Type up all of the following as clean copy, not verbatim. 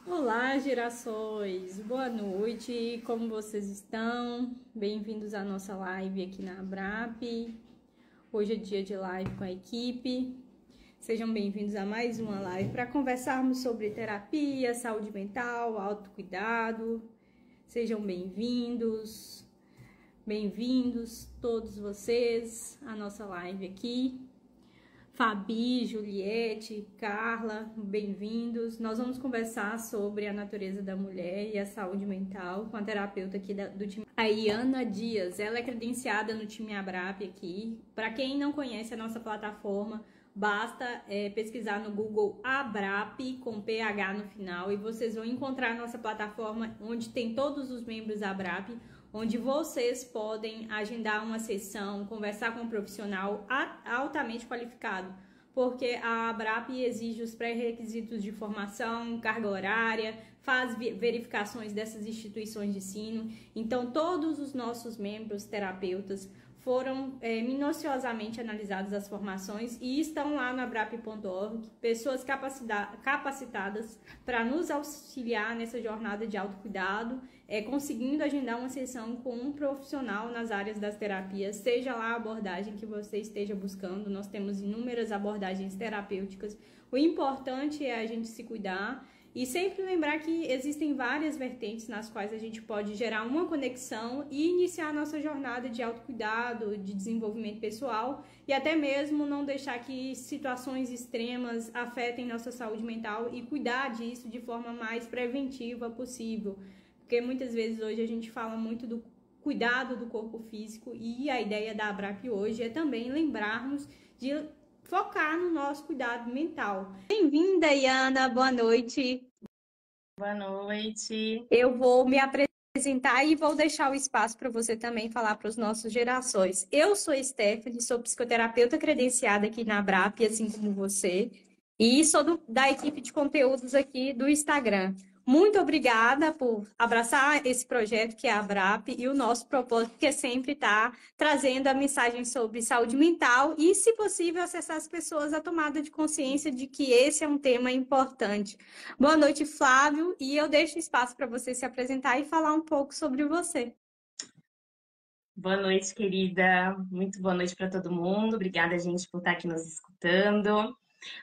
Olá, gerações! Boa noite, como vocês estão? Bem-vindos à nossa live aqui na Abrap. Hoje é dia de live com a equipe. Sejam bem-vindos a mais uma live para conversarmos sobre terapia, saúde mental, autocuidado. Sejam bem-vindos todos vocês à nossa live aqui. Fabi, Juliette, Carla, bem-vindos. Nós vamos conversar sobre a natureza da mulher e a saúde mental com a terapeuta aqui do time. A Iana Dias, ela é credenciada no time Abrap aqui. Para quem não conhece a nossa plataforma, basta pesquisar no Google Abrap com PH no final e vocês vão encontrar a nossa plataforma onde tem todos os membros Abrap, onde vocês podem agendar uma sessão, conversar com um profissional altamente qualificado, porque a Abrap exige os pré-requisitos de formação, carga horária, faz verificações dessas instituições de ensino. Então, todos os nossos membros terapeutas foram minuciosamente analisadas as formações e estão lá no abrap.org, pessoas capacitadas para nos auxiliar nessa jornada de autocuidado, conseguindo agendar uma sessão com um profissional nas áreas das terapias, seja lá a abordagem que você esteja buscando. Nós temos inúmeras abordagens terapêuticas. O importante é a gente se cuidar e sempre lembrar que existem várias vertentes nas quais a gente pode gerar uma conexão e iniciar a nossa jornada de autocuidado, de desenvolvimento pessoal e até mesmo não deixar que situações extremas afetem nossa saúde mental e cuidar disso de forma mais preventiva possível. Porque muitas vezes hoje a gente fala muito do cuidado do corpo físico e a ideia da Abrap hoje é também lembrarmos de focar no nosso cuidado mental. Bem-vinda, Iana, boa noite. Boa noite. Eu vou me apresentar e vou deixar o espaço para você também falar para os nossos gerações. Eu sou Stephanie, sou psicoterapeuta credenciada aqui na Abrap, assim como você, e sou da equipe de conteúdos aqui do Instagram. Muito obrigada por abraçar esse projeto que é a Abrap e o nosso propósito, que é sempre estar trazendo a mensagem sobre saúde mental e, se possível, acessar as pessoas à tomada de consciência de que esse é um tema importante. Boa noite, Flávio, e eu deixo espaço para você se apresentar e falar um pouco sobre você. Boa noite, querida. Muito boa noite para todo mundo. Obrigada, gente, por estar aqui nos escutando.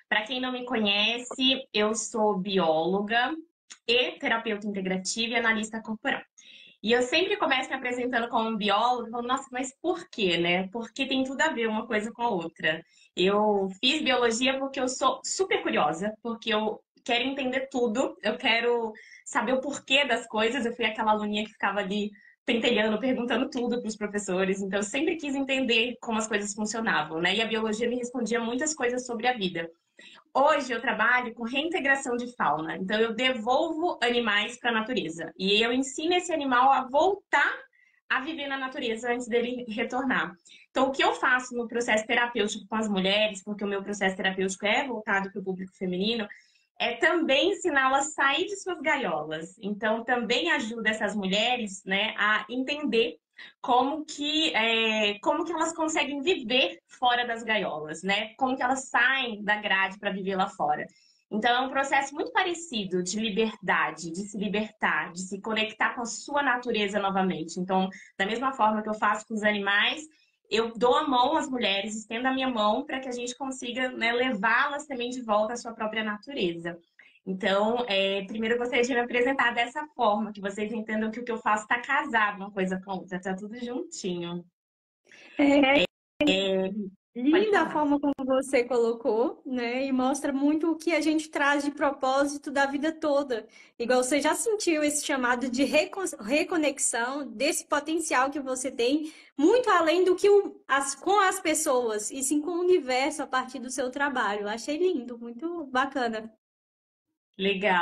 Para quem não me conhece, eu sou bióloga e terapeuta integrativa e analista corporal. E eu sempre começo me apresentando como bióloga, falando, nossa, mas por quê, né? Porque tem tudo a ver uma coisa com a outra. Eu fiz biologia porque eu sou super curiosa, porque eu quero entender tudo, eu quero saber o porquê das coisas. Eu fui aquela aluninha que ficava ali pentelhando, perguntando tudo para os professores. Então, eu sempre quis entender como as coisas funcionavam, né? E a biologia me respondia muitas coisas sobre a vida. Hoje eu trabalho com reintegração de fauna, então eu devolvo animais para a natureza e eu ensino esse animal a voltar a viver na natureza antes dele retornar. Então, o que eu faço no processo terapêutico com as mulheres, porque o meu processo terapêutico é voltado para o público feminino, é também ensiná-las a sair de suas gaiolas. Então, também ajuda essas mulheres, né, a entender como que elas conseguem viver fora das gaiolas, né? Como que elas saem da grade para viver lá fora. Então, é um processo muito parecido de liberdade, de se libertar, de se conectar com a sua natureza novamente. Então, da mesma forma que eu faço com os animais, eu dou a mão às mulheres, estendo a minha mão para que a gente consiga, né, levá-las também de volta à sua própria natureza. Então, primeiro eu gostaria de me apresentar dessa forma, que vocês entendam que o que eu faço está casado uma coisa com a outra, está tudo juntinho. É É, Pode linda a falar. forma como você colocou, né? E mostra muito o que a gente traz de propósito da vida toda. Igual você já sentiu esse chamado de reconexão desse potencial que você tem, muito além do que com as pessoas, e sim com o universo a partir do seu trabalho. Achei lindo, muito bacana. Legal,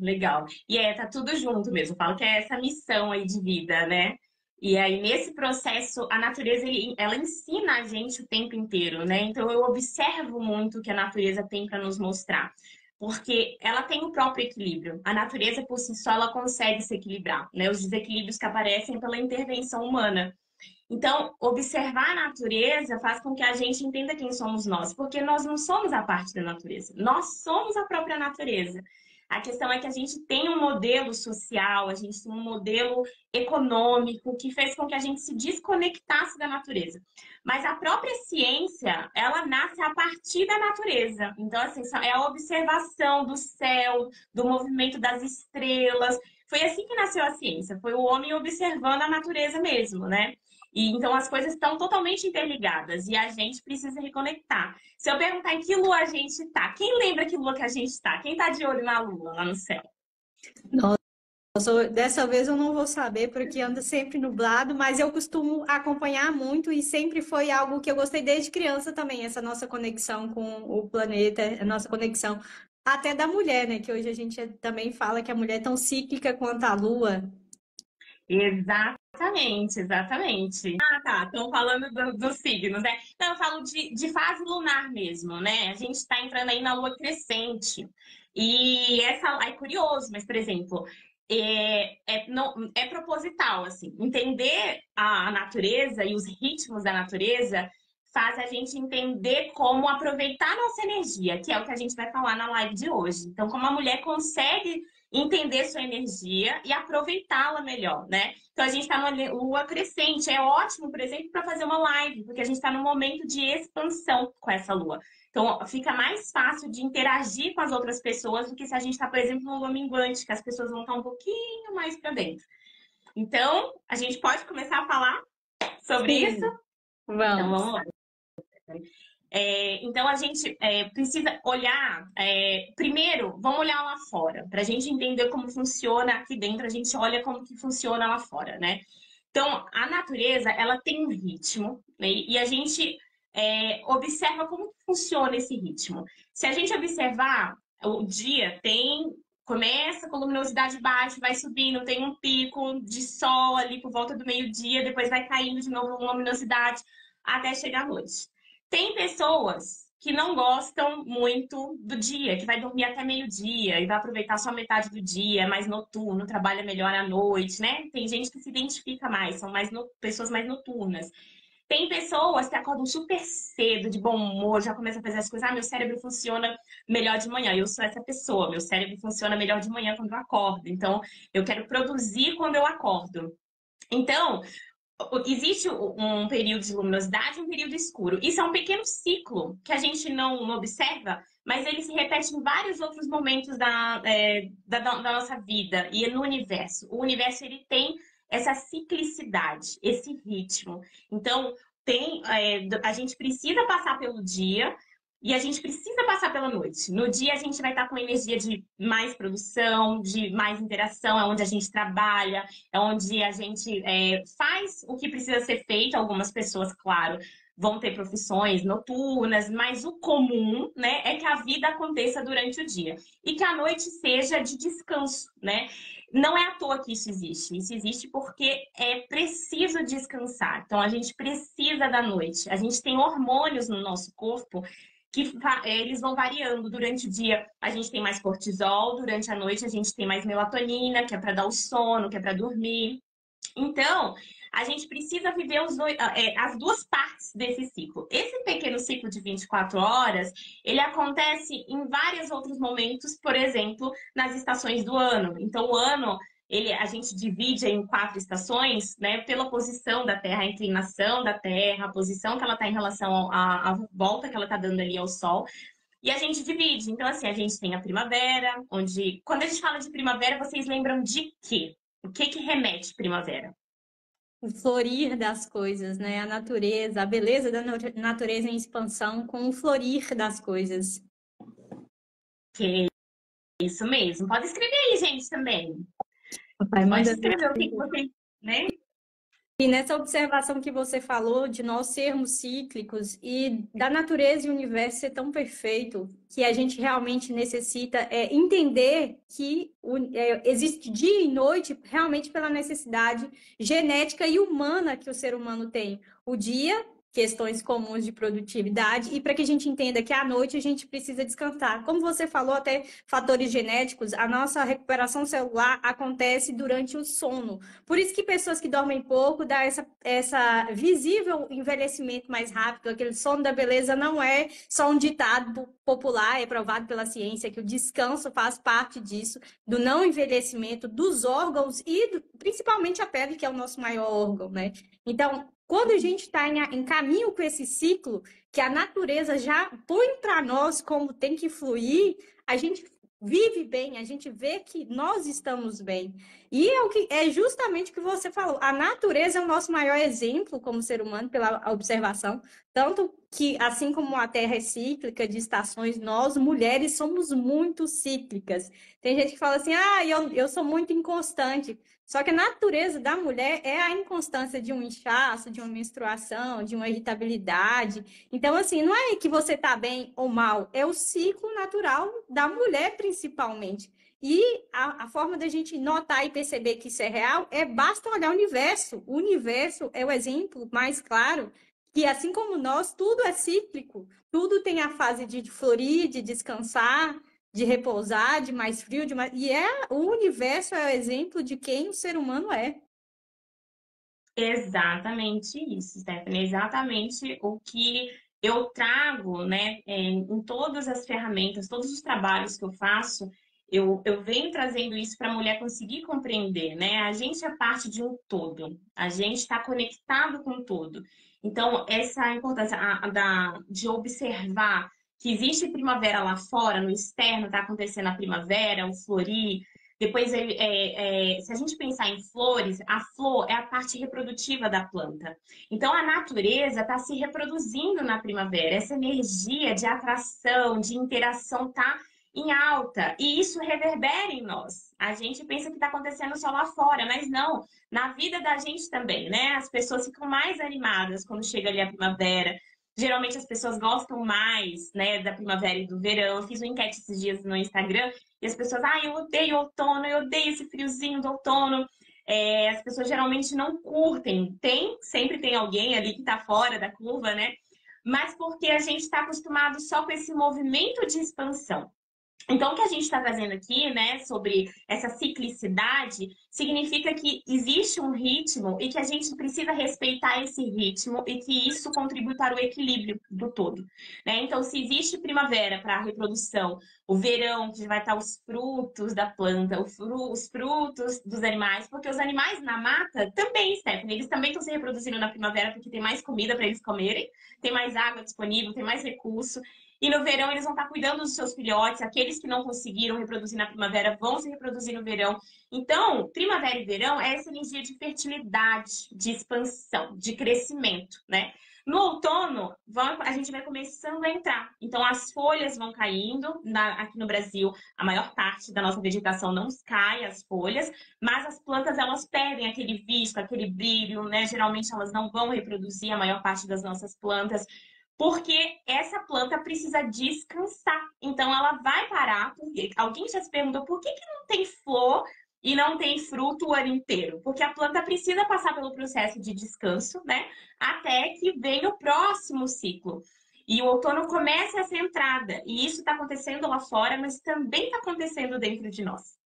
legal. E tá tudo junto mesmo. Eu falo que é essa missão aí de vida, né? E aí, nesse processo, a natureza, ela ensina a gente o tempo inteiro, né? Então, eu observo muito o que a natureza tem para nos mostrar. Porque ela tem o próprio equilíbrio. A natureza, por si só, ela consegue se equilibrar, né? Os desequilíbrios que aparecem pela intervenção humana. Então, observar a natureza faz com que a gente entenda quem somos nós, porque nós não somos a parte da natureza, nós somos a própria natureza. A questão é que a gente tem um modelo social, a gente tem um modelo econômico que fez com que a gente se desconectasse da natureza. Mas a própria ciência, ela nasce a partir da natureza. Então, assim, é a observação do céu, do movimento das estrelas. Foi assim que nasceu a ciência, foi o homem observando a natureza mesmo, né? E então as coisas estão totalmente interligadas e a gente precisa reconectar. Se eu perguntar em que lua a gente está, quem lembra que lua que a gente está? Quem está de olho na lua, lá no céu? Dessa vez eu não vou saber porque anda sempre nublado, mas eu costumo acompanhar muito e sempre foi algo que eu gostei desde criança também, essa nossa conexão com o planeta, a nossa conexão até da mulher, né? Que hoje a gente também fala que a mulher é tão cíclica quanto a lua. Exatamente, exatamente. Ah, tá. Estão falando dos signos, né? Então, eu falo de fase lunar mesmo, né? A gente está entrando aí na lua crescente. E essa é curioso, mas, por exemplo, não, é proposital, assim. Entender a natureza e os ritmos da natureza faz a gente entender como aproveitar a nossa energia, que é o que a gente vai falar na live de hoje. Então, como a mulher consegue entender sua energia e aproveitá-la melhor, né? Então a gente está numa lua crescente, é ótimo, por exemplo, para fazer uma live, porque a gente está num momento de expansão com essa lua. Então fica mais fácil de interagir com as outras pessoas do que se a gente está, por exemplo, numa lua minguante, que as pessoas vão estar um pouquinho mais para dentro. Então, a gente pode começar a falar sobre Sim, isso? Então vamos. vamos lá. Então a gente precisa olhar. Primeiro, vamos olhar lá fora. Para a gente entender como funciona aqui dentro, a gente olha como que funciona lá fora, né? Então, a natureza, ela tem um ritmo, né? E a gente observa como que funciona esse ritmo. Se a gente observar, o dia começa com luminosidade baixa, vai subindo, tem um pico de sol ali por volta do meio-dia, depois vai caindo de novo uma luminosidade até chegar à noite. Tem pessoas que não gostam muito do dia, que vai dormir até meio-dia e vai aproveitar só metade do dia, é mais noturno, trabalha melhor à noite, né? Tem gente que se identifica mais, são pessoas mais noturnas. Tem pessoas que acordam super cedo, de bom humor, já começam a fazer as coisas. Ah, meu cérebro funciona melhor de manhã. Eu sou essa pessoa. Meu cérebro funciona melhor de manhã quando eu acordo. Então, eu quero produzir quando eu acordo. Então, existe um período de luminosidade e um período escuro. Isso é um pequeno ciclo que a gente não observa, mas ele se repete em vários outros momentos da nossa vida e no universo. O universo ele tem essa ciclicidade, esse ritmo. Então, a gente precisa passar pelo dia e a gente precisa passar pela noite. No dia a gente vai estar com energia de mais produção, de mais interação, é onde a gente trabalha, é onde a gente faz o que precisa ser feito. Algumas pessoas, claro, vão ter profissões noturnas, mas o comum, né, é que a vida aconteça durante o dia e que a noite seja de descanso, né? Não é à toa que isso existe. Isso existe porque é preciso descansar. Então, a gente precisa da noite. A gente tem hormônios no nosso corpo que eles vão variando. Durante o dia, a gente tem mais cortisol, durante a noite, a gente tem mais melatonina, que é para dar o sono, que é para dormir. Então, a gente precisa viver as duas partes desse ciclo. Esse pequeno ciclo de 24 horas, ele acontece em vários outros momentos, por exemplo, nas estações do ano. Então, o ano, a gente divide em 4 estações, né, pela posição da Terra, a inclinação da Terra, a posição que ela está em relação à volta que ela está dando ali ao Sol. E a gente divide. Então, assim, a gente tem a primavera, onde, quando a gente fala de primavera, vocês lembram de quê? O que que remete primavera? O florir das coisas, né? A natureza, a beleza da natureza em expansão com o florir das coisas. Que é isso mesmo. Pode escrever aí, gente, também. Vai Pode mandando. escrever o que que você, né? E nessa observação que você falou de nós sermos cíclicos e da natureza e o universo ser tão perfeito, que a gente realmente necessita entender que existe dia e noite realmente pela necessidade genética e humana que o ser humano tem. O dia questões comuns de produtividade e para que a gente entenda que à noite a gente precisa descansar. Como você falou, até fatores genéticos, a nossa recuperação celular acontece durante o sono. Por isso que pessoas que dormem pouco dá essa visível envelhecimento mais rápido, aquele sono da beleza não é só um ditado popular, é provado pela ciência que o descanso faz parte disso, do não envelhecimento dos órgãos e principalmente a pele, que é o nosso maior órgão, né? Então, quando a gente está em caminho com esse ciclo, que a natureza já põe para nós como tem que fluir, a gente vive bem, a gente vê que nós estamos bem. E é justamente o que você falou. A natureza é o nosso maior exemplo como ser humano pela observação. Tanto que, assim como a Terra é cíclica de estações, nós, mulheres, somos muito cíclicas. Tem gente que fala assim, eu sou muito inconstante. Só que a natureza da mulher é a inconstância de um inchaço, de uma menstruação, de uma irritabilidade. Então, assim, não é que você está bem ou mal, é o ciclo natural da mulher, principalmente. E a forma da gente notar e perceber que isso é real é basta olhar o universo. O universo é o exemplo mais claro que, assim como nós, tudo é cíclico. Tudo tem a fase de florir, de descansar, de repousar, de mais frio, de mais... o universo é o exemplo de quem o ser humano é. Exatamente isso, Stephanie. Exatamente o que eu trago, né, em todas as ferramentas, todos os trabalhos que eu faço, eu venho trazendo isso para a mulher conseguir compreender, né? A gente é parte de um todo, a gente está conectado com o todo. Então, essa importância de observar que existe primavera lá fora, no externo, está acontecendo a primavera, o florir. Depois, se a gente pensar em flores, a flor é a parte reprodutiva da planta. Então, a natureza está se reproduzindo na primavera. Essa energia de atração, de interação está em alta. E isso reverbera em nós. A gente pensa que está acontecendo só lá fora, mas não. Na vida da gente também, né? As pessoas ficam mais animadas quando chega ali a primavera. Geralmente as pessoas gostam mais, né, da primavera e do verão. Eu fiz uma enquete esses dias no Instagram e as pessoas, eu odeio outono, eu odeio esse friozinho do outono. As pessoas geralmente não curtem. Sempre tem alguém ali que tá fora da curva, né? Mas porque a gente está acostumado só com esse movimento de expansão. Então, o que a gente está trazendo aqui, né, sobre essa ciclicidade, significa que existe um ritmo e que a gente precisa respeitar esse ritmo e que isso contribui para o equilíbrio do todo, né? Então, se existe primavera para a reprodução, o verão, que vai estar os frutos da planta, os frutos dos animais, porque os animais na mata também, Stephanie, eles também estão se reproduzindo na primavera porque tem mais comida para eles comerem, tem mais água disponível, tem mais recurso. E no verão eles vão estar cuidando dos seus filhotes. Aqueles que não conseguiram reproduzir na primavera vão se reproduzir no verão. Então, primavera e verão é essa energia de fertilidade, de expansão, de crescimento, né? No outono, a gente vai começando a entrar. Então, as folhas vão caindo. Aqui no Brasil, a maior parte da nossa vegetação não cai as folhas, mas as plantas, elas perdem aquele visto, aquele brilho, né? Geralmente, elas não vão reproduzir a maior parte das nossas plantas porque essa planta precisa descansar. Então, ela vai parar. Porque alguém já se perguntou por que não tem flor e não tem fruto o ano inteiro? Porque a planta precisa passar pelo processo de descanso, né? Até que venha o próximo ciclo. E o outono começa essa entrada. E isso está acontecendo lá fora, mas também está acontecendo dentro de nós.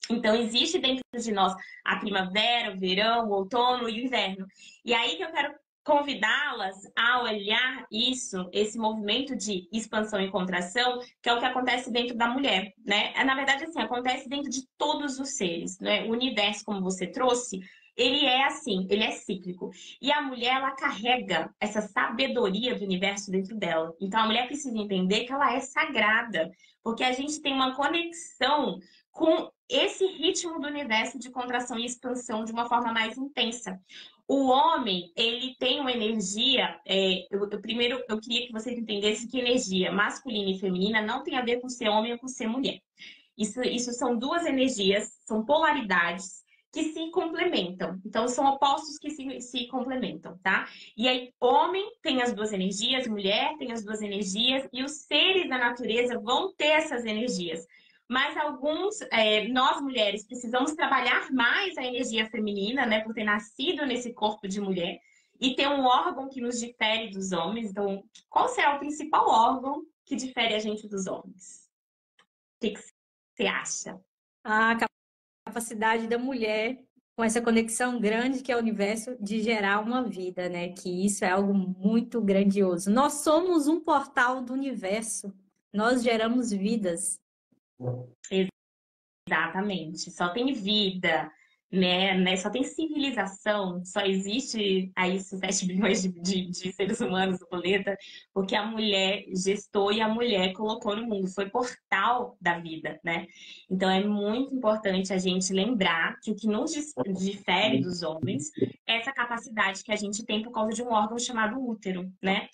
Então, existe dentro de nós a primavera, o verão, o outono e o inverno. E aí que eu quero convidá-las a olhar isso, esse movimento de expansão e contração, que é o que acontece dentro da mulher, né? Na verdade, assim, acontece dentro de todos os seres, né? O universo, como você trouxe, ele é assim, ele é cíclico. E a mulher, ela carrega essa sabedoria do universo dentro dela. Então, a mulher precisa entender que ela é sagrada, porque a gente tem uma conexão com esse ritmo do universo de contração e expansão de uma forma mais intensa. O homem, ele tem uma energia. Primeiro, eu queria que vocês entendessem que energia masculina e feminina não tem a ver com ser homem ou com ser mulher. Isso são duas energias, são polaridades que se complementam. Então, são opostos que se complementam, tá? E aí, homem tem as duas energias, mulher tem as duas energias, e os seres da natureza vão ter essas energias. Mas nós mulheres, precisamos trabalhar mais a energia feminina, né? Por ter nascido nesse corpo de mulher. e tem um órgão que nos difere dos homens. Então, qual será o principal órgão que difere a gente dos homens? O que você acha? A capacidade da mulher, com essa conexão grande que é o universo, de gerar uma vida, né? Que isso é algo muito grandioso. Nós somos um portal do universo. Nós geramos vidas. Exatamente. Só tem vida, né? Só tem civilização, só existe aí esses 7 bilhões de seres humanos no planeta, porque a mulher gestou e a mulher colocou no mundo, foi portal da vida, né? Então é muito importante a gente lembrar que o que nos difere dos homens é essa capacidade que a gente tem por causa de um órgão chamado útero, né?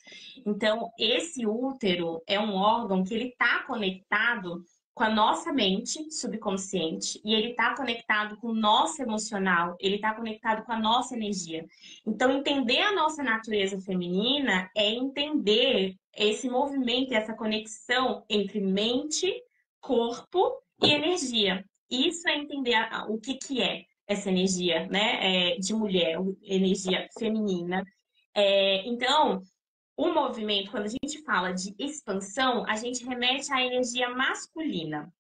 Então, esse útero é um órgão que ele está conectado com a nossa mente subconsciente e ele está conectado com o nosso emocional, ele está conectado com a nossa energia. Então, entender a nossa natureza feminina é entender esse movimento, essa conexão entre mente, corpo e energia. Isso é entender o que é essa energia, né, de mulher, energia feminina. Então, o movimento, quando a gente fala de expansão, a gente remete à energia masculina,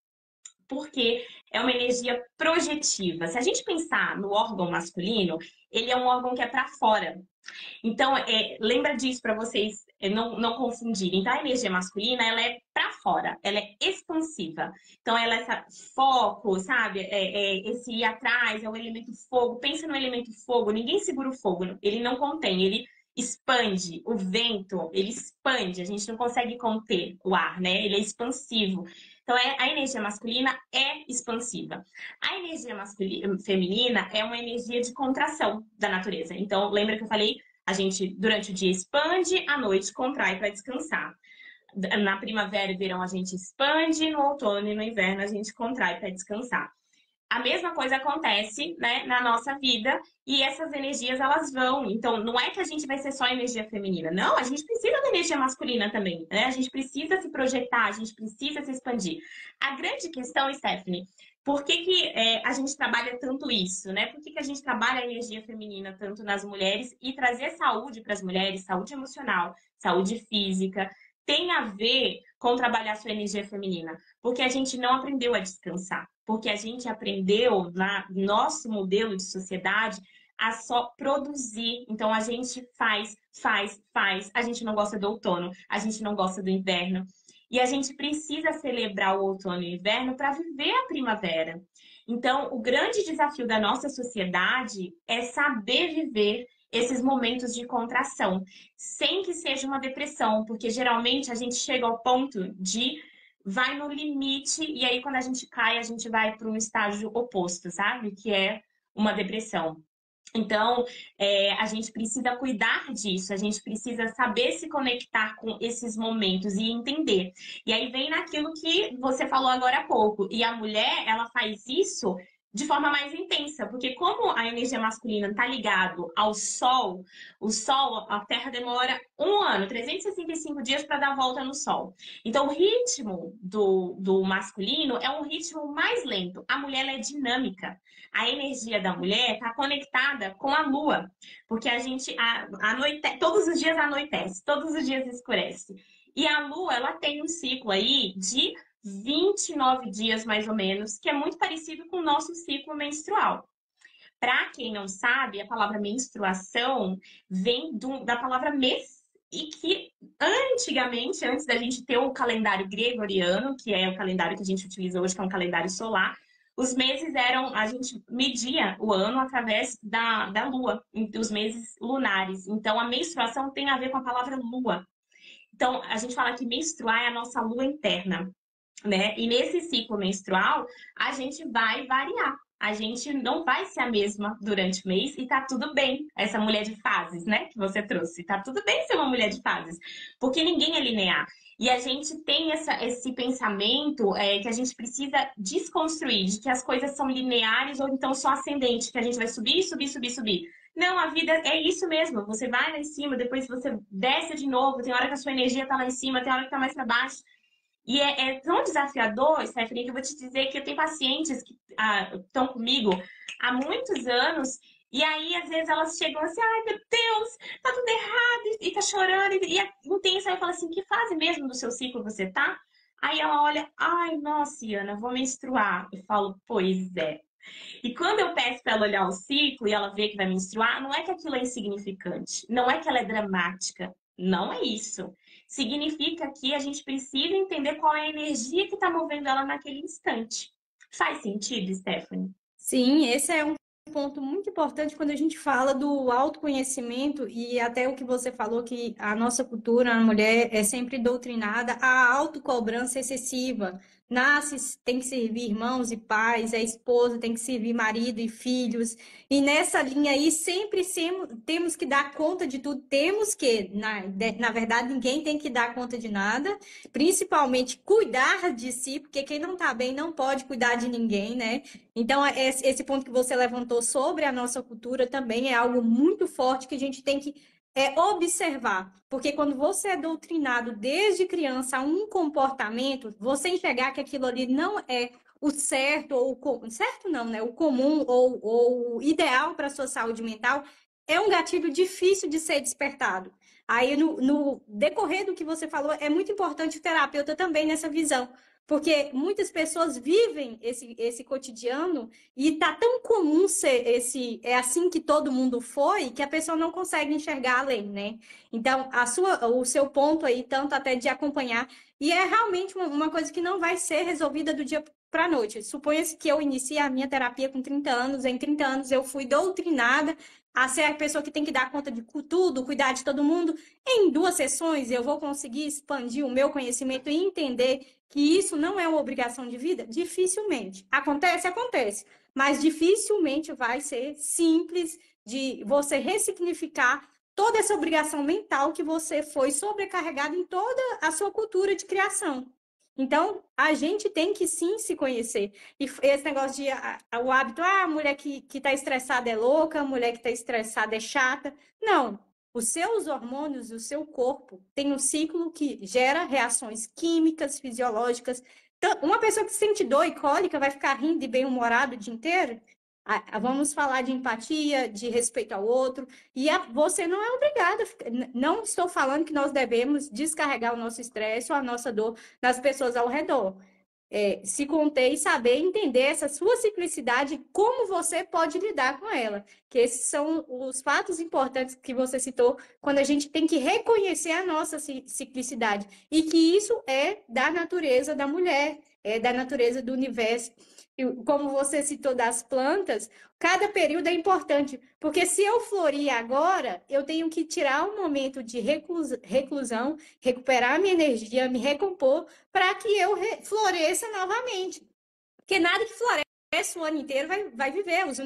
porque é uma energia projetiva. Se a gente pensar no órgão masculino, ele é um órgão que é para fora. Então, lembra disso para vocês não confundirem. Então, a energia masculina, ela é para fora, ela é expansiva. Então, ela é esse foco, sabe? Esse ir atrás, é o elemento fogo. Pensa no elemento fogo, ninguém segura o fogo, ele não contém, ele expande. O vento, ele expande, a gente não consegue conter o ar, né? Ele é expansivo. Então, a energia masculina é expansiva. A energia feminina é uma energia de contração da natureza. Então, lembra que eu falei? A gente, durante o dia, expande, à noite contrai para descansar. Na primavera e verão, a gente expande, no outono e no inverno, a gente contrai para descansar. A mesma coisa acontece, né, na nossa vida e essas energias elas vão. Então, não é que a gente vai ser só energia feminina. Não, a gente precisa da energia masculina também, né? A gente precisa se projetar, a gente precisa se expandir. A grande questão, Stephanie, por que a gente trabalha tanto isso, né? Por que a gente trabalha a energia feminina tanto nas mulheres e trazer saúde para as mulheres, saúde emocional, saúde física, tem a ver com trabalhar a sua energia feminina? Porque a gente não aprendeu a descansar. Porque a gente aprendeu, no nosso modelo de sociedade, a só produzir. Então, a gente faz. A gente não gosta do outono, a gente não gosta do inverno. E a gente precisa celebrar o outono e o inverno para viver a primavera. Então, o grande desafio da nossa sociedade é saber viver esses momentos de contração, sem que seja uma depressão, porque geralmente a gente chega ao ponto de vai no limite e aí quando a gente cai, a gente vai para um estágio oposto, sabe? Que é uma depressão. Então, a gente precisa cuidar disso, a gente precisa saber se conectar com esses momentos e entender. E aí vem naquilo que você falou agora há pouco. E a mulher, ela faz isso de forma mais intensa, porque como a energia masculina está ligado ao Sol, o Sol, a Terra demora um ano, 365 dias para dar volta no Sol. Então, o ritmo do masculino é um ritmo mais lento. A mulher ela é dinâmica. A energia da mulher está conectada com a lua, porque a gente todos os dias anoitece, todos os dias escurece. E a lua, ela tem um ciclo aí de 29 dias mais ou menos, que é muito parecido com o nosso ciclo menstrual. Para quem não sabe, a palavra menstruação vem da palavra mês, e que antigamente, antes da gente ter o calendário gregoriano, que é o calendário que a gente utiliza hoje, que é um calendário solar, os meses eram, a gente media o ano através da lua, os meses lunares. Então, a menstruação tem a ver com a palavra lua. Então, a gente fala que menstruar é a nossa lua interna, né? E nesse ciclo menstrual, a gente vai variar. A gente não vai ser a mesma durante o mês e tá tudo bem. Essa mulher de fases, né, que você trouxe. Tá tudo bem ser uma mulher de fases, porque ninguém é linear. E a gente tem esse pensamento que a gente precisa desconstruir, de que as coisas são lineares ou então só ascendentes, que a gente vai subir, subir, subir, subir. Não, a vida é isso mesmo. Você vai lá em cima, depois você desce de novo. Tem hora que a sua energia tá lá em cima, tem hora que tá mais para baixo. E é tão desafiador, Stephanie, que eu vou te dizer que eu tenho pacientes que estão comigo há muitos anos E aí, às vezes, elas chegam assim, ai, meu Deus, tá tudo errado, e tá chorando, não tem isso. Aí eu falo assim, que fase mesmo do seu ciclo você tá? Aí ela olha, ai, nossa, Iana, vou menstruar. Eu falo, pois é. E quando eu peço para ela olhar o ciclo e ela vê que vai menstruar, não é que aquilo é insignificante, não é que ela é dramática, não é isso. Significa que a gente precisa entender qual é a energia que está movendo ela naquele instante. Faz sentido, Stephanie? Sim, esse é um ponto muito importante quando a gente fala do autoconhecimento e até o que você falou que a nossa cultura, a mulher é sempre doutrinada à autocobrança excessiva. Nasce, tem que servir irmãos e pais, é esposa, tem que servir marido e filhos. E nessa linha aí sempre temos que dar conta de tudo, temos que, na verdade, ninguém tem que dar conta de nada, principalmente cuidar de si, porque quem não está bem não pode cuidar de ninguém, né? Então, esse ponto que você levantou sobre a nossa cultura também é algo muito forte que a gente tem que observar. Porque quando você é doutrinado desde criança a um comportamento, você enxergar que aquilo ali não é o certo, certo não, né? O comum ou o ideal para a sua saúde mental, é um gatilho difícil de ser despertado. Aí, no decorrer do que você falou, é muito importante o terapeuta também nessa visão. Porque muitas pessoas vivem esse cotidiano e tá tão comum ser é assim que todo mundo foi, que a pessoa não consegue enxergar além, né? Então, o seu ponto aí, tanto até de acompanhar, e é realmente uma coisa que não vai ser resolvida do dia para a noite. Suponha-se que eu iniciei a minha terapia com 30 anos, em 30 anos eu fui doutrinada a ser a pessoa que tem que dar conta de tudo, cuidar de todo mundo. Em 2 sessões eu vou conseguir expandir o meu conhecimento e entender que isso não é uma obrigação de vida? Dificilmente. Acontece, acontece. Mas dificilmente vai ser simples de você ressignificar toda essa obrigação mental que você foi sobrecarregado em toda a sua cultura de criação. Então, a gente tem que sim se conhecer. E esse negócio de o hábito, a mulher que está estressada é louca, a mulher que está estressada é chata. Não, os seus hormônios, o seu corpo tem um ciclo que gera reações químicas, fisiológicas. Então, uma pessoa que sente dor e cólica vai ficar rindo e bem-humorado o dia inteiro? Vamos falar de empatia, de respeito ao outro. E você não é obrigada. Não estou falando que nós devemos descarregar o nosso estresse ou a nossa dor nas pessoas ao redor. Se conter e saber entender essa sua ciclicidade, como você pode lidar com ela. Que esses são os fatos importantes que você citou, quando a gente tem que reconhecer a nossa ciclicidade. E que isso é da natureza da mulher, é da natureza do universo. E como você citou das plantas, cada período é importante, porque se eu florir agora, eu tenho que tirar um momento de reclusão, recuperar minha energia, me recompor, para que eu floresça novamente. Porque nada que floresce o ano inteiro vai viver, os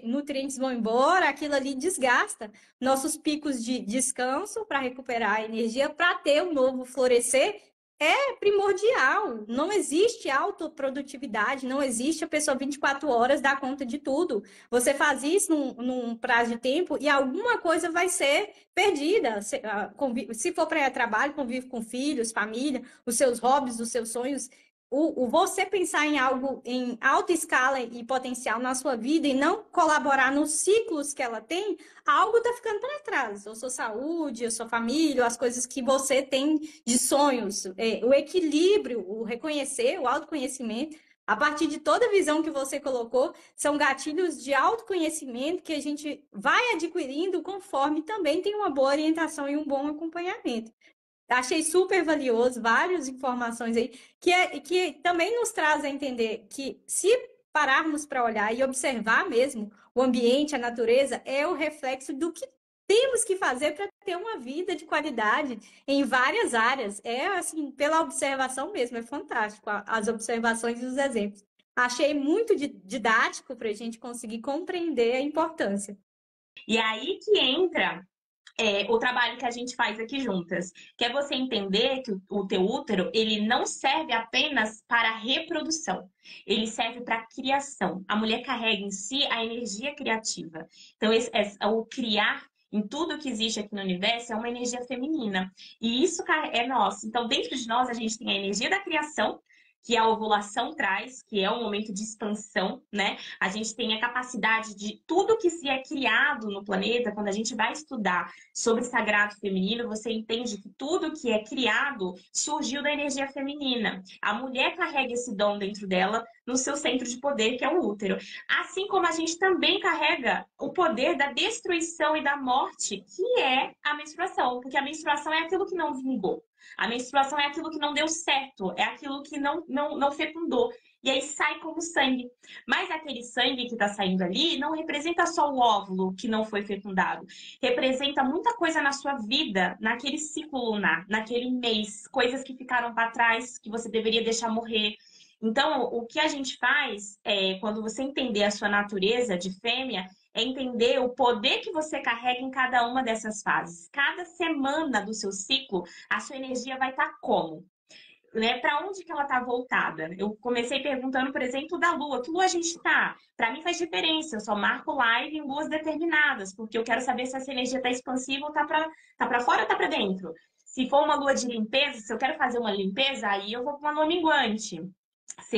nutrientes vão embora, aquilo ali desgasta nossos picos de descanso para recuperar a energia, para ter um novo florescer. É primordial, não existe autoprodutividade, não existe a pessoa 24 horas dar conta de tudo. Você faz isso num prazo de tempo e alguma coisa vai ser perdida. Se for para trabalho, convive com filhos, família, os seus hobbies, os seus sonhos. Você pensar em algo em alta escala e potencial na sua vida e não colaborar nos ciclos que ela tem, algo está ficando para trás. Ou sua saúde, ou sua família, ou as coisas que você tem de sonhos. O equilíbrio, o reconhecer, o autoconhecimento, a partir de toda a visão que você colocou, são gatilhos de autoconhecimento que a gente vai adquirindo conforme também tem uma boa orientação e um bom acompanhamento. Achei super valioso, várias informações aí, que também nos traz a entender que se pararmos para olhar e observar mesmo o ambiente, a natureza, é o reflexo do que temos que fazer para ter uma vida de qualidade em várias áreas. É assim, pela observação mesmo, é fantástico as observações e os exemplos. Achei muito didático para a gente conseguir compreender a importância. E aí que entra o trabalho que a gente faz aqui juntas, que é você entender que o teu útero, ele não serve apenas para a reprodução, ele serve para a criação. A mulher carrega em si a energia criativa. Então, o criar em tudo que existe aqui no universo é uma energia feminina. E isso é nosso. Então, dentro de nós, a gente tem a energia da criação, que a ovulação traz, que é um momento de expansão, né? A gente tem a capacidade de tudo que se é criado no planeta, quando a gente vai estudar sobre o sagrado feminino, você entende que tudo que é criado surgiu da energia feminina. A mulher carrega esse dom dentro dela, no seu centro de poder, que é o útero. Assim como a gente também carrega o poder da destruição e da morte, que é a menstruação, porque a menstruação é aquilo que não vingou. A menstruação é aquilo que não deu certo, é aquilo que não fecundou. E aí sai como sangue. Mas aquele sangue que está saindo ali não representa só o óvulo que não foi fecundado. Representa muita coisa na sua vida, naquele ciclo lunar, naquele mês. Coisas que ficaram para trás, que você deveria deixar morrer. Então, o que a gente faz, quando você entender a sua natureza de fêmea, é entender o poder que você carrega em cada uma dessas fases. Cada semana do seu ciclo, a sua energia vai estar como? Né? Para onde que ela está voltada? Eu comecei perguntando, por exemplo, da lua. Que lua a gente está? Para mim faz diferença. Eu só marco live em luas determinadas, porque eu quero saber se essa energia está expansiva ou tá para fora ou está para dentro. Se for uma lua de limpeza, se eu quero fazer uma limpeza, aí eu vou para uma lua minguante. Se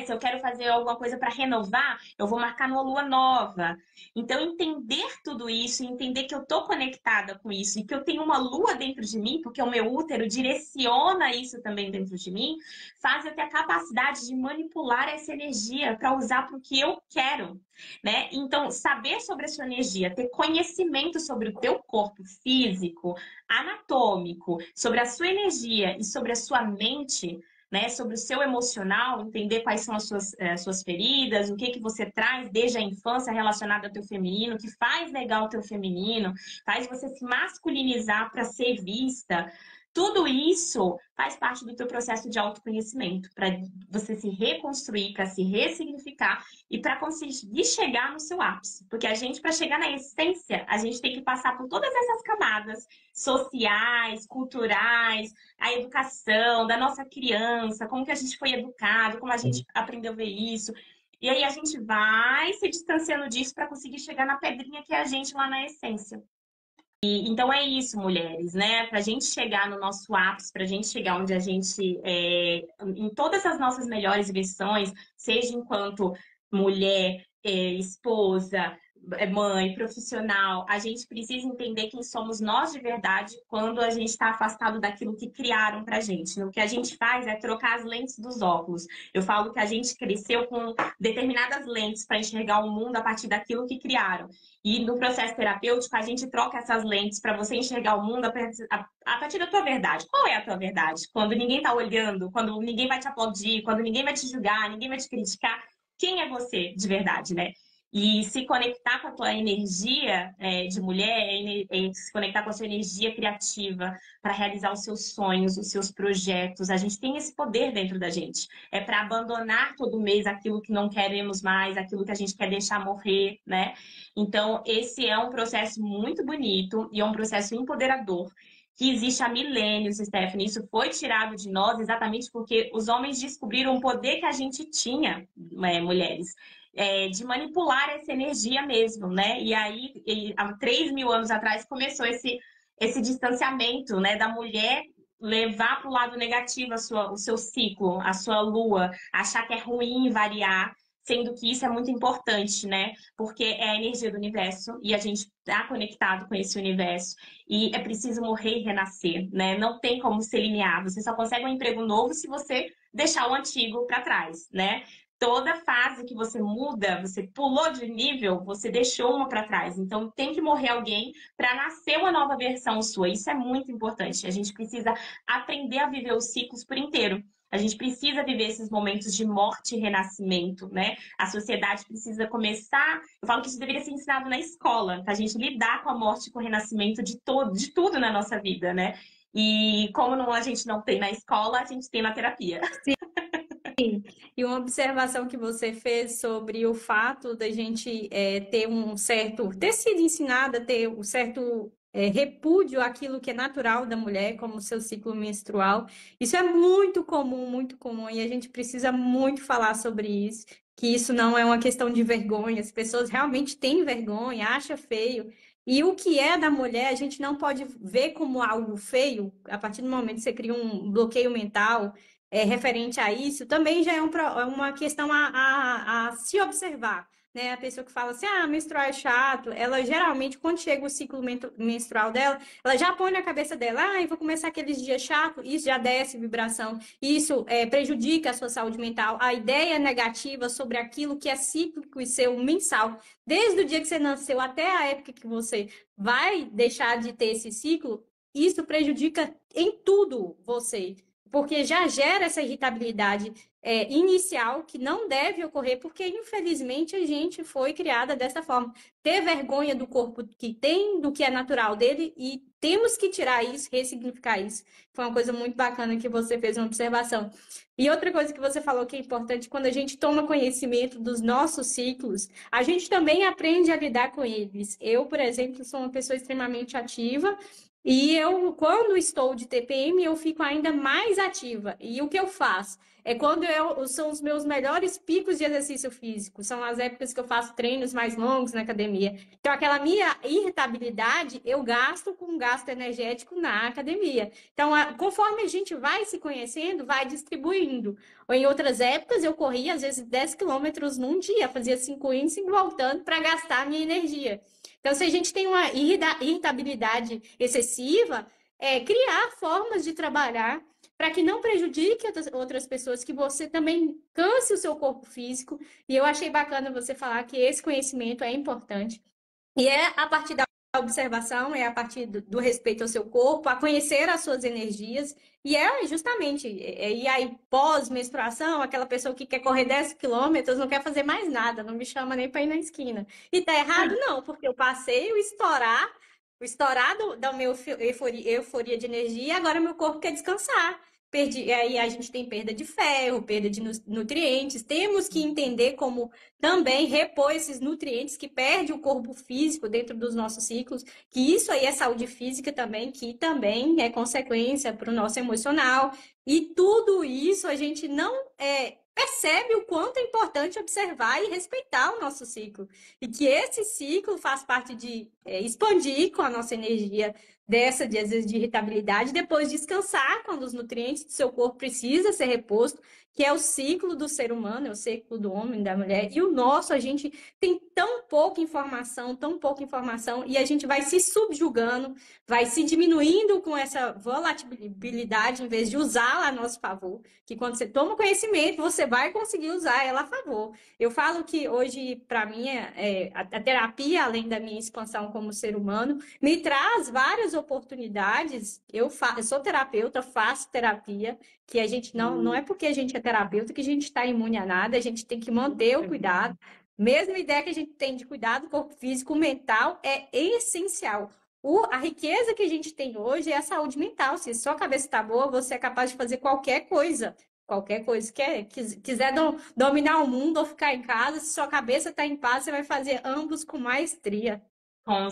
eu quero fazer alguma coisa para renovar, eu vou marcar numa lua nova. Então, entender tudo isso, entender que eu estou conectada com isso e que eu tenho uma lua dentro de mim, porque o meu útero direciona isso também dentro de mim, faz eu ter a capacidade de manipular essa energia para usar para o que eu quero, né? Então, saber sobre a sua energia, ter conhecimento sobre o teu corpo físico, anatômico, sobre a sua energia e sobre a sua mente, né, sobre o seu emocional, entender quais são as suas feridas, o que você traz desde a infância relacionado ao teu feminino, que faz negar o teu feminino, faz você se masculinizar para ser vista. Tudo isso faz parte do teu processo de autoconhecimento, para você se reconstruir, para se ressignificar e para conseguir chegar no seu ápice. Porque a gente, para chegar na essência, a gente tem que passar por todas essas camadas sociais, culturais, a educação da nossa criança, como que a gente foi educado, como a gente aprendeu a ver isso. E aí a gente vai se distanciando disso para conseguir chegar na pedrinha que é a gente lá na essência. Então é isso, mulheres, né? Para a gente chegar no nosso ápice, para a gente chegar onde a gente em todas as nossas melhores versões, seja enquanto mulher, esposa, mãe, profissional, a gente precisa entender quem somos nós de verdade quando a gente está afastado daquilo que criaram pra gente. O que a gente faz é trocar as lentes dos óculos. Eu falo que a gente cresceu com determinadas lentes para enxergar o mundo a partir daquilo que criaram. E no processo terapêutico, a gente troca essas lentes para você enxergar o mundo a partir da tua verdade. Qual é a tua verdade? Quando ninguém está olhando, quando ninguém vai te aplaudir, quando ninguém vai te julgar, ninguém vai te criticar, quem é você de verdade, né? E se conectar com a tua energia de mulher, se conectar com a sua energia criativa para realizar os seus sonhos, os seus projetos. A gente tem esse poder dentro da gente. É para abandonar todo mês aquilo que não queremos mais, aquilo que a gente quer deixar morrer, né? Então, esse é um processo muito bonito e é um processo empoderador que existe há milênios, Stephanie. Isso foi tirado de nós exatamente porque os homens descobriram o poder que a gente tinha, mulheres, de manipular essa energia mesmo, né? E aí, há 3.000 anos atrás, começou esse distanciamento, né, da mulher levar para o lado negativo o seu ciclo, a sua lua, achar que é ruim variar, sendo que isso é muito importante, né? Porque é a energia do universo e a gente está conectado com esse universo e é preciso morrer e renascer, né? Não tem como ser linear. Você só consegue um emprego novo se você deixar o antigo para trás, né? Toda fase que você muda, você pulou de nível, você deixou uma para trás. Então tem que morrer alguém para nascer uma nova versão sua. Isso é muito importante. A gente precisa aprender a viver os ciclos por inteiro. A gente precisa viver esses momentos de morte e renascimento, né? A sociedade precisa começar. Eu falo que isso deveria ser ensinado na escola, para a gente lidar com a morte e com o renascimento de tudo na nossa vida, né? E como a gente não tem na escola, a gente tem na terapia. Sim. E uma observação que você fez sobre o fato da gente ter sido ensinada a ter um certo repúdio àquilo que é natural da mulher, como o seu ciclo menstrual. Isso é muito comum, e a gente precisa muito falar sobre isso, que isso não é uma questão de vergonha, as pessoas realmente têm vergonha, acham feio. E o que é da mulher, a gente não pode ver como algo feio, a partir do momento que você cria um bloqueio mental referente a isso, também já é uma questão a se observar, né? A pessoa que fala assim, menstruar é chato, ela geralmente, quando chega o ciclo menstrual dela, ela já põe na cabeça dela, eu vou começar aqueles dias chatos, isso já desce vibração, isso prejudica a sua saúde mental, a ideia negativa sobre aquilo que é cíclico e seu mensal, desde o dia que você nasceu até a época que você vai deixar de ter esse ciclo, isso prejudica em tudo você, porque já gera essa irritabilidade inicial que não deve ocorrer, porque infelizmente a gente foi criada dessa forma. Ter vergonha do corpo que tem, do que é natural dele, e temos que tirar isso, ressignificar isso. Foi uma coisa muito bacana que você fez uma observação. E outra coisa que você falou que é importante, quando a gente toma conhecimento dos nossos ciclos, a gente também aprende a lidar com eles. Eu, por exemplo, sou uma pessoa extremamente ativa, e eu, quando estou de TPM, eu fico ainda mais ativa. E o que eu faço? É quando são os meus melhores picos de exercício físico. São as épocas que eu faço treinos mais longos na academia. Então, aquela minha irritabilidade, eu gasto com gasto energético na academia. Então, conforme a gente vai se conhecendo, vai distribuindo. Ou em outras épocas, eu corria, às vezes, 10 quilômetros num dia, fazia 5 indo, 5 voltando, para gastar a minha energia. Então, se a gente tem uma irritabilidade excessiva, criar formas de trabalhar para que não prejudique outras pessoas, que você também canse o seu corpo físico. E eu achei bacana você falar que esse conhecimento é importante. E é a partir da observação, é a partir do respeito ao seu corpo, a conhecer as suas energias. E é justamente, e aí pós-menstruação, aquela pessoa que quer correr 10 quilômetros, não quer fazer mais nada, não me chama nem para ir na esquina. E tá errado? Não, porque eu passei o estourar da minha euforia de energia, e agora meu corpo quer descansar. Perdi, aí a gente tem perda de ferro, perda de nutrientes. Temos que entender como também repor esses nutrientes que perde o corpo físico dentro dos nossos ciclos, que isso aí é saúde física também, que também é consequência para o nosso emocional. E tudo isso a gente não percebe o quanto é importante observar e respeitar o nosso ciclo. E que esse ciclo faz parte de expandir com a nossa energia dessa, às vezes, de irritabilidade, depois descansar quando os nutrientes do seu corpo precisam ser repostos, que é o ciclo do ser humano, é o ciclo do homem, da mulher. E o nosso, a gente tem tão pouca informação, e a gente vai se subjugando, vai se diminuindo com essa volatilidade, em vez de usá-la a nosso favor, que quando você toma conhecimento, você vai conseguir usar ela a favor. Eu falo que hoje, para mim, a terapia, além da minha expansão como ser humano, me traz várias oportunidades. Eu sou terapeuta, faço terapia, que a gente não é porque a gente é terapeuta que a gente está imune a nada, a gente tem que manter o cuidado. Mesma ideia que a gente tem de cuidar do corpo físico, o mental é essencial. A riqueza que a gente tem hoje é a saúde mental. Se sua cabeça está boa, você é capaz de fazer qualquer coisa. Qualquer coisa. Quiser dominar o mundo ou ficar em casa, se sua cabeça está em paz, você vai fazer ambos com maestria. Com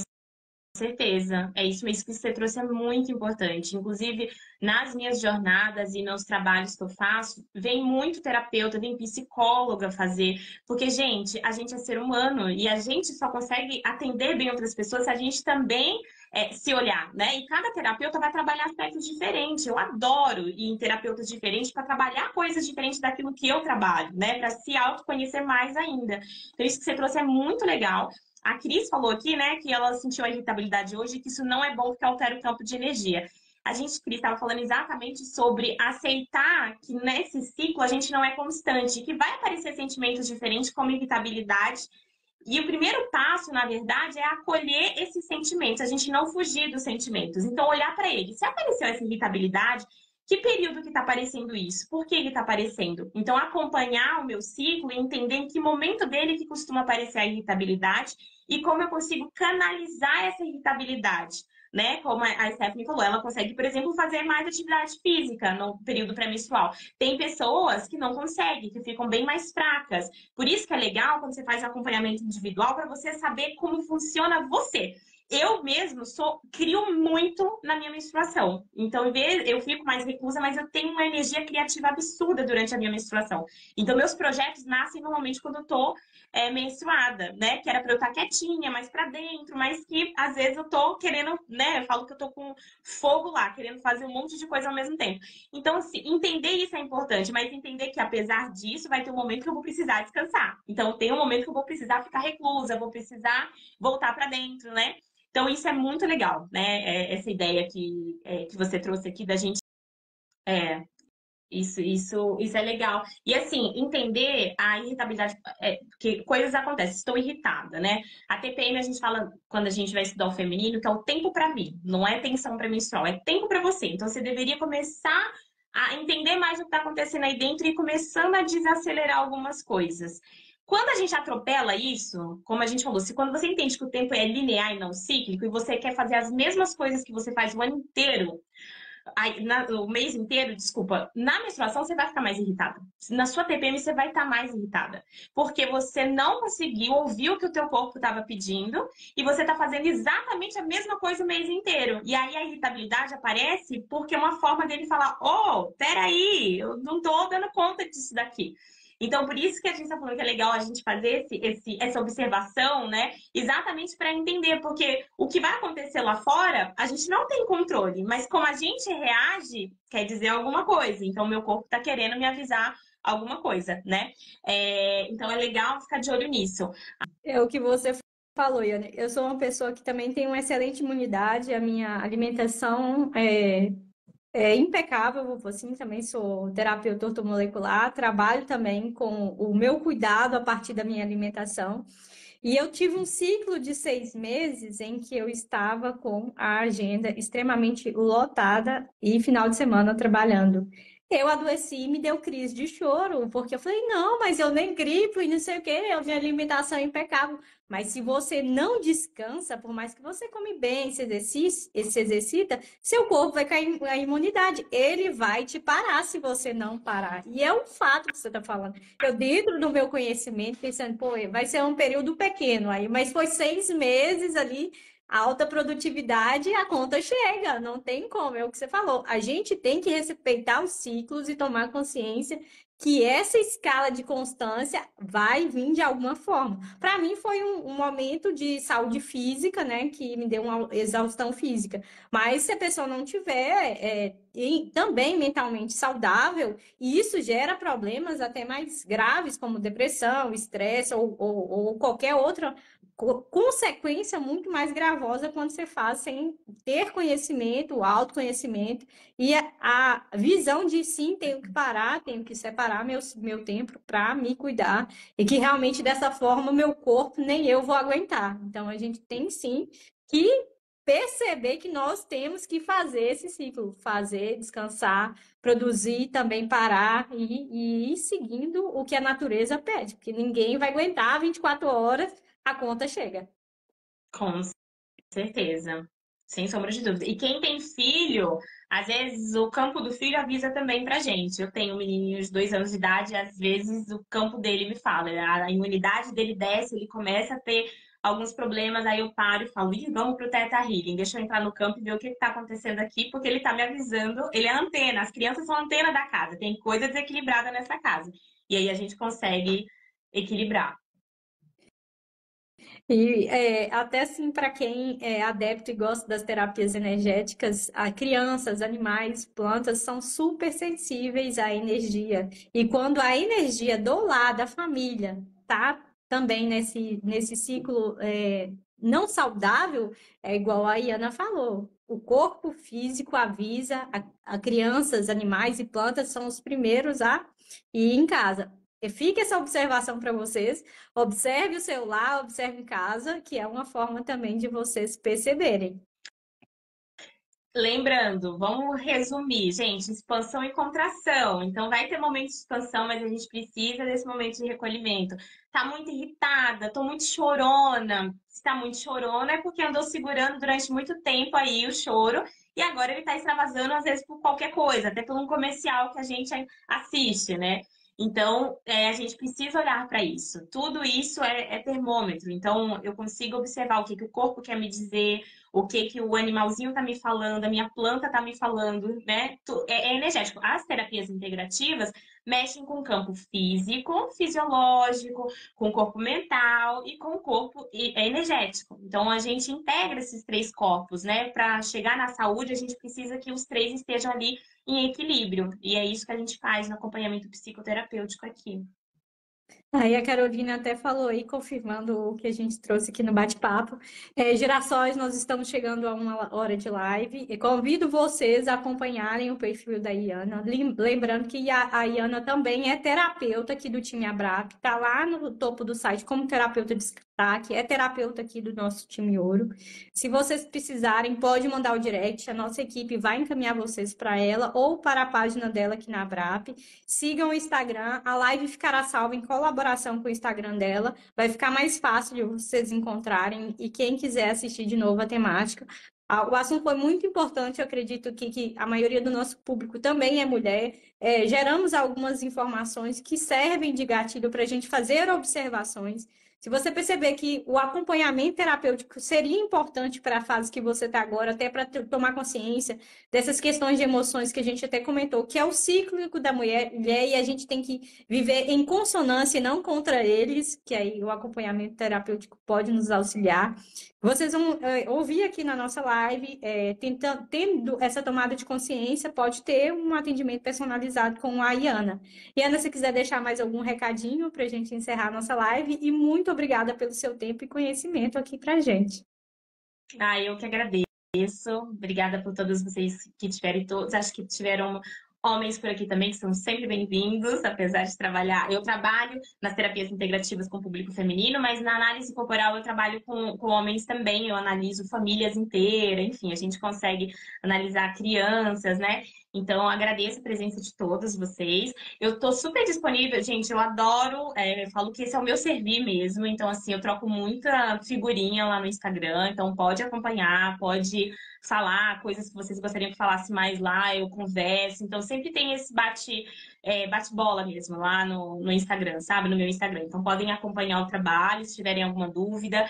certeza, é isso mesmo que você trouxe, é muito importante. Inclusive, nas minhas jornadas e nos trabalhos que eu faço, vem muito terapeuta, vem psicóloga fazer, porque, gente, a gente é ser humano e a gente só consegue atender bem outras pessoas se a gente também se olhar, né? E cada terapeuta vai trabalhar aspectos diferentes. Eu adoro ir em terapeutas diferentes para trabalhar coisas diferentes daquilo que eu trabalho, né? Para se autoconhecer mais ainda. Então, isso que você trouxe é muito legal. A Cris falou aqui, né, que ela sentiu a irritabilidade hoje e que isso não é bom porque altera o campo de energia. A gente, Cris, estava falando exatamente sobre aceitar que nesse ciclo a gente não é constante, que vai aparecer sentimentos diferentes, como irritabilidade. E o primeiro passo, na verdade, é acolher esses sentimentos, a gente não fugir dos sentimentos. Então, olhar para ele. Se apareceu essa irritabilidade, que período que está aparecendo isso? Por que ele está aparecendo? Então, acompanhar o meu ciclo e entender em que momento dele que costuma aparecer a irritabilidade e como eu consigo canalizar essa irritabilidade, né? Como a Stephanie falou, ela consegue, por exemplo, fazer mais atividade física no período pré-menstrual. Tem pessoas que não conseguem, que ficam bem mais fracas. Por isso que é legal quando você faz acompanhamento individual para você saber como funciona você. eu mesmo crio muito na minha menstruação. Então, eu fico mais reclusa, mas eu tenho uma energia criativa absurda durante a minha menstruação. Então, meus projetos nascem normalmente quando eu tô menstruada, né? Que era pra eu estar quietinha, mais pra dentro, mas que às vezes eu tô querendo, né? Eu falo que eu tô com fogo lá, querendo fazer um monte de coisa ao mesmo tempo. Então, assim, entender isso é importante, mas entender que apesar disso, vai ter um momento que eu vou precisar descansar. Então, tem um momento que eu vou precisar ficar reclusa, vou precisar voltar pra dentro, né? Então, isso é muito legal, né? Essa ideia que você trouxe aqui da gente. É, isso é legal. E assim, entender a irritabilidade, que coisas acontecem, estou irritada, né? A TPM a gente fala, quando a gente vai estudar o feminino, que é o tempo para mim, não é tensão pré-menstrual, é tempo para você. Então você deveria começar a entender mais o que está acontecendo aí dentro e começando a desacelerar algumas coisas. Quando a gente atropela isso, como a gente falou, se quando você entende que o tempo é linear e não cíclico, e você quer fazer as mesmas coisas que você faz o ano inteiro, o mês inteiro, desculpa, na menstruação você vai ficar mais irritada. Na sua TPM você vai estar mais irritada. Porque você não conseguiu ouvir o que o teu corpo estava pedindo e você está fazendo exatamente a mesma coisa o mês inteiro. E aí a irritabilidade aparece porque é uma forma dele falar: oh, peraí, eu não tô dando conta disso daqui. Então, por isso que a gente está falando que é legal a gente fazer essa observação, né? Exatamente para entender, porque o que vai acontecer lá fora, a gente não tem controle, mas como a gente reage, quer dizer alguma coisa. Então, meu corpo está querendo me avisar alguma coisa, né? Então, é legal ficar de olho nisso. É o que você falou, Iane. Eu sou uma pessoa que também tem uma excelente imunidade, a minha alimentação é impecável, vou assim, também sou terapeuta ortomolecular, trabalho também com o meu cuidado a partir da minha alimentação. E eu tive um ciclo de 6 meses em que eu estava com a agenda extremamente lotada e final de semana trabalhando. Eu adoeci e me deu crise de choro, porque eu falei, não, mas eu nem gripo e não sei o quê, eu tenho alimentação impecável. Mas se você não descansa, por mais que você come bem, se exercita, seu corpo vai cair a imunidade. Ele vai te parar se você não parar. E é um fato que você está falando. Eu, dentro do meu conhecimento, pensando, pô, vai ser um período pequeno aí, mas foi 6 meses ali, alta produtividade, a conta chega, não tem como, é o que você falou. A gente tem que respeitar os ciclos e tomar consciência que essa escala de constância vai vir de alguma forma. Para mim foi um momento de saúde física, né, que me deu uma exaustão física. Mas se a pessoa não tiver também mentalmente saudável, e isso gera problemas até mais graves, como depressão, estresse ou qualquer outra consequência muito mais gravosa quando você faz sem ter conhecimento, o autoconhecimento e a visão de sim, tenho que parar, tenho que separar meu tempo para me cuidar e que realmente dessa forma o meu corpo nem eu vou aguentar. Então a gente tem sim que perceber que nós temos que fazer esse ciclo, fazer, descansar, produzir, também parar e ir seguindo o que a natureza pede, porque ninguém vai aguentar 24 horas, a conta chega. Com certeza. Sem sombra de dúvida. E quem tem filho, às vezes o campo do filho avisa também pra gente. Eu tenho um menininho de 2 anos de idade, e às vezes o campo dele me fala, a imunidade dele desce, ele começa a ter alguns problemas, aí eu paro e falo, ih, vamos pro Teta Healing, deixa eu entrar no campo e ver o que tá acontecendo aqui, porque ele tá me avisando, ele é a antena, as crianças são a antena da casa, tem coisa desequilibrada nessa casa. E aí a gente consegue equilibrar. E até assim, para quem é adepto e gosta das terapias energéticas, a crianças, animais, plantas são super sensíveis à energia. E quando a energia do lar da família tá também nesse ciclo não saudável, é igual a Iana falou. O corpo físico avisa, a crianças, animais e plantas são os primeiros a ir em casa. E fica essa observação para vocês. Observe o celular, observe em casa, que é uma forma também de vocês perceberem. Lembrando, vamos resumir, gente, expansão e contração. Então, vai ter momento de expansão, mas a gente precisa desse momento de recolhimento. Tá muito irritada, tô muito chorona. Se tá muito chorona é porque andou segurando durante muito tempo aí o choro e agora ele tá extravasando às vezes por qualquer coisa, até por um comercial que a gente assiste, né? Então, a gente precisa olhar para isso. Tudo isso é termômetro. Então, eu consigo observar o que que o corpo quer me dizer, o que que o animalzinho está me falando, a minha planta está me falando, né? É energético. As terapias integrativas mexem com o campo físico, fisiológico, com o corpo mental e com o corpo energético. Então, a gente integra esses três corpos, né? Para chegar na saúde, a gente precisa que os três estejam ali em equilíbrio. E é isso que a gente faz no acompanhamento psicoterapêutico aqui. Aí a Carolina até falou aí, confirmando o que a gente trouxe aqui no bate-papo. Girassóis, nós estamos chegando a 1 hora de live. E convido vocês a acompanharem o perfil da Iana. Lembrando que a Iana também é terapeuta aqui do time Abrap, está lá no topo do site como terapeuta de destaque, é terapeuta aqui do nosso time Ouro. Se vocês precisarem, pode mandar o direct, a nossa equipe vai encaminhar vocês para ela ou para a página dela aqui na Abrap. Sigam o Instagram, a live ficará salva em colaboração com o Instagram dela. Vai ficar mais fácil de vocês encontrarem e quem quiser assistir de novo a temática. O assunto foi muito importante, eu acredito que a maioria do nosso público também é mulher. Geramos algumas informações que servem de gatilho para a gente fazer observações. Se você perceber que o acompanhamento terapêutico seria importante para a fase que você está agora, até para tomar consciência dessas questões de emoções que a gente até comentou, que é o cíclico da mulher, e a gente tem que viver em consonância e não contra eles, que aí o acompanhamento terapêutico pode nos auxiliar. Vocês vão ouvir aqui na nossa live, tendo essa tomada de consciência, pode ter um atendimento personalizado com a Iana. Iana, se quiser deixar mais algum recadinho para a gente encerrar a nossa live, e muito obrigada pelo seu tempo e conhecimento aqui para a gente. Eu que agradeço. Obrigada por todos vocês que tiverem todos. Acho que tiveram homens por aqui também, que são sempre bem-vindos, apesar de trabalhar. Eu trabalho nas terapias integrativas com o público feminino, mas na análise corporal eu trabalho com homens também. Eu analiso famílias inteiras, enfim, a gente consegue analisar crianças, né? Então, eu agradeço a presença de todos vocês. Eu tô super disponível, gente. Eu adoro, eu falo que esse é o meu servir mesmo. Então, assim, eu troco muita figurinha lá no Instagram. Então, pode acompanhar, pode falar coisas que vocês gostariam que falasse mais lá, eu converso. Então, sempre tem esse bate-bola mesmo lá no Instagram, sabe? No meu Instagram. Então, podem acompanhar o trabalho se tiverem alguma dúvida.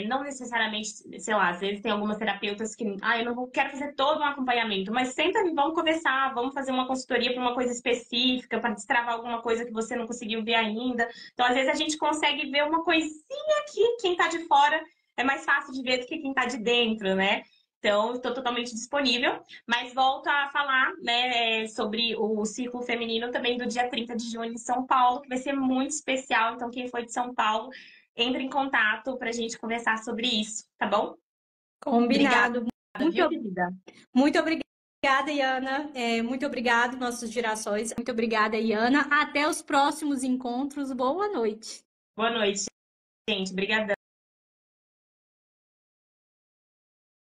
Não necessariamente, sei lá, às vezes tem algumas terapeutas que, eu não quero fazer todo um acompanhamento, mas senta e vamos conversar, vamos fazer uma consultoria para uma coisa específica, para destravar alguma coisa que você não conseguiu ver ainda. Então, às vezes a gente consegue ver uma coisinha aqui, quem está de fora é mais fácil de ver do que quem está de dentro, né? Então, estou totalmente disponível, mas volto a falar, né, sobre o Círculo Feminino também do dia 30 de junho em São Paulo, que vai ser muito especial. Então, quem for de São Paulo, entre em contato para a gente conversar sobre isso, tá bom? Combinado. Obrigada, viu, querida? Muito obrigada, Iana. Muito obrigada, nossos girassóis. Muito obrigada, Iana. Até os próximos encontros. Boa noite. Boa noite, gente. Obrigada.